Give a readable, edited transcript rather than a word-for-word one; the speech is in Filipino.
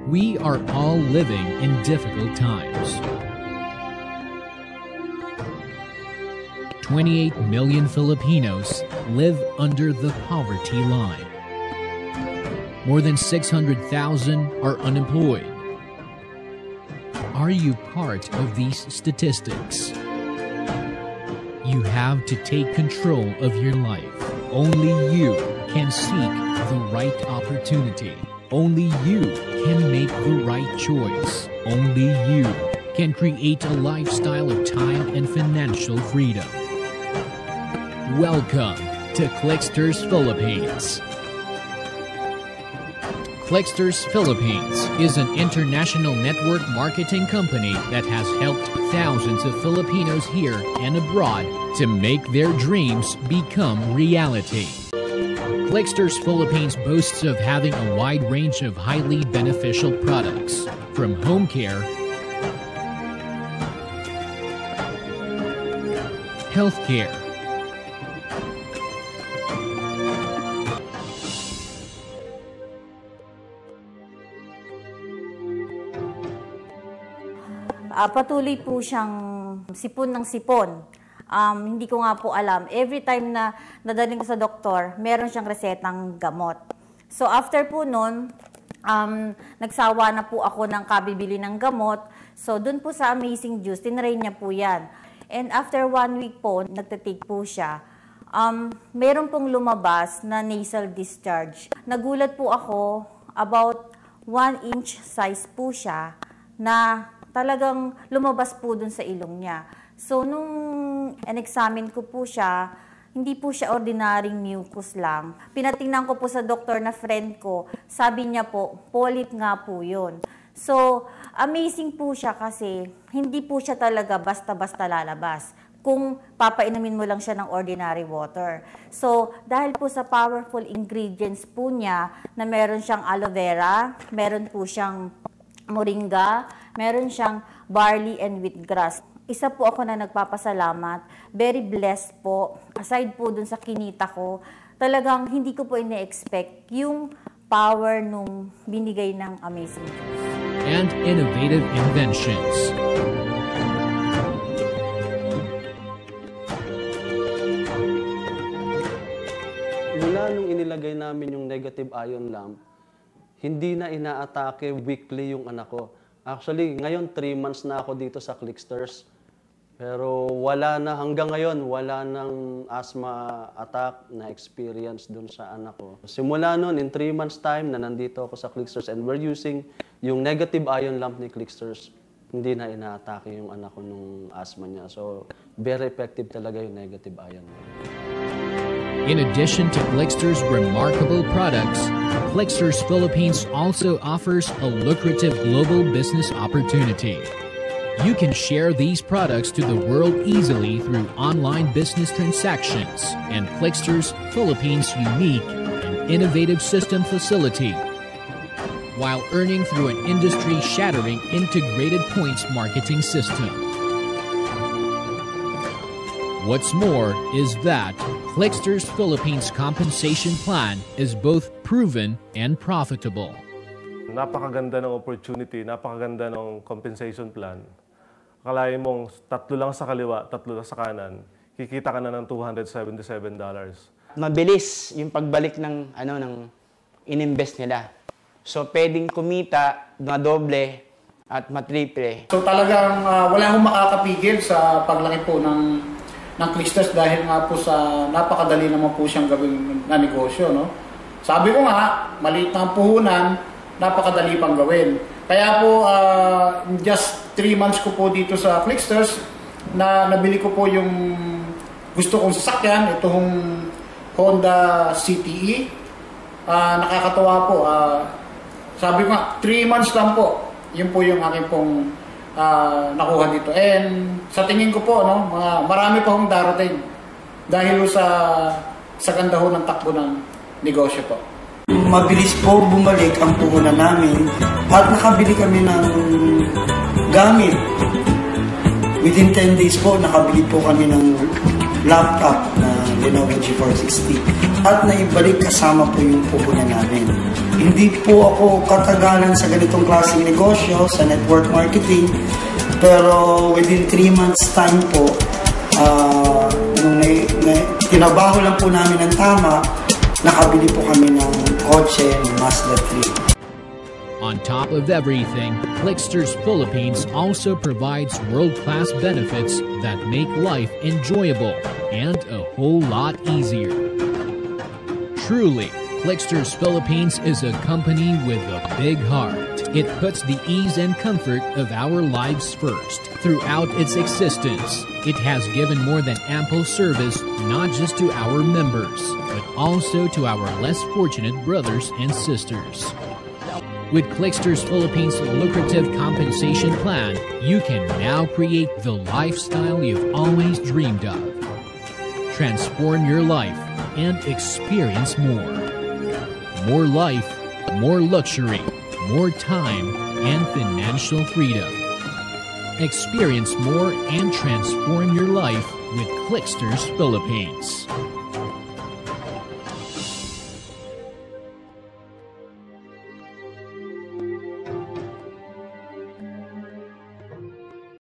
We are all living in difficult times. 28 million Filipinos live under the poverty line. More than 600,000 are unemployed. Are you part of these statistics? You have to take control of your life. Only you can seek the right opportunity. Only you can make the right choice. Only you can create a lifestyle of time and financial freedom. Welcome to Clicksters Philippines. Clicksters Philippines is an international network marketing company that has helped thousands of Filipinos here and abroad to make their dreams become reality. Clicksters Philippines boasts of having a wide range of highly beneficial products, from home care, healthcare, patuloy po siyang sipon ng sipon. Hindi ko nga po alam. Every time na nadaling ko sa doktor, meron siyang resetang gamot. So after po nun, nagsawa na po ako ng kabibili ng gamot. So dun po sa Amazing Juice, tinry niya po yan. And after 1 week po, nagtatake po siya. Meron pong lumabas na nasal discharge. Nagulat po ako, about 1 inch size po siya, na talagang lumabas po dun sa ilong niya. So, nung in-examine ko po siya, hindi po siya ordinaryong mucus lang. Pinatingnan ko po sa doktor na friend ko, sabi niya po, polyp nga po yun. So, amazing po siya kasi hindi po siya talaga basta-basta lalabas kung papainumin mo lang siya ng ordinary water. So, dahil po sa powerful ingredients po niya na meron siyang aloe vera, meron po siyang moringa, meron siyang barley and wheatgrass. Isa po ako na nagpapasalamat. Very blessed po. Aside po dun sa kinita ko, talagang hindi ko po ine-expect yung power nung binigay ng Amazing Juice. And innovative inventions. Mula nung inilagay namin yung negative ion lamp, hindi na inaatake weekly yung anak ko. Actually, ngayon 3 months na ako dito sa Clicksters. Pero wala na, hanggang ngayon, wala nang asthma attack na experience dun sa anak ko. Simula nun, in 3 months time na nandito ako sa Clicksters and we're using yung negative ion lamp ni Clicksters, hindi na inaatake yung anak ko nung asthma niya. So, very effective talaga yung negative ion lamp. In addition to Clicksters' remarkable products, Clicksters Philippines also offers a lucrative global business opportunity. You can share these products to the world easily through online business transactions and Clicksters Philippines' unique and innovative system facility, while earning through an industry-shattering integrated points marketing system. What's more is that Clicksters Philippines compensation plan is both proven and profitable. Napakaganda ng opportunity, napakaganda ng compensation plan. Akalain mong 3 lang sa kaliwa, 3 lang sa kanan, kikita ka na ng $277. Mabilis yung pagbalik ng ininvest nila. So pwedeng kumita na doble at matriple. So talagang wala akong makakapigil sa paglaki po ng Clicksters dahil nga po sa napakadali naman po siyang gawin na negosyo, no? Sabi ko nga, maliit na ang puhunan, napakadali pang gawin. Kaya po, in just 3 months ko po dito sa Clicksters, na nabili ko po yung gusto kong sasakyan, itong Honda CTE. Nakakatawa po. Sabi ko nga, 3 months lang po. Yun po yung aking pong nakuha dito. And sa tingin ko po, no, marami pa hong darating dahil sa ganda ho ng takbo ng negosyo po. Mabilis po bumalik ang puhunan namin at nakabili kami ng gamit. Within 10 days po, nakabili po kami ng laptop na Lenovo G460 at naibalik kasama po yung puhunan namin. Hindi po ako katagalan sa ganitong klaseng negosyo, sa network marketing, pero within 3 months time po, nung tinabaho lang po namin ng tama, nakabili po kami ng kotse, ng Mazda 3. On top of everything, Clicksters Philippines also provides world-class benefits that make life enjoyable and a whole lot easier. Truly, Clicksters Philippines is a company with a big heart. It puts the ease and comfort of our lives first. Throughout its existence, it has given more than ample service not just to our members, but also to our less fortunate brothers and sisters. With Clicksters Philippines' lucrative compensation plan, you can now create the lifestyle you've always dreamed of. Transform your life and experience more. More life, more luxury, more time, and financial freedom. Experience more and transform your life with Clicksters Philippines.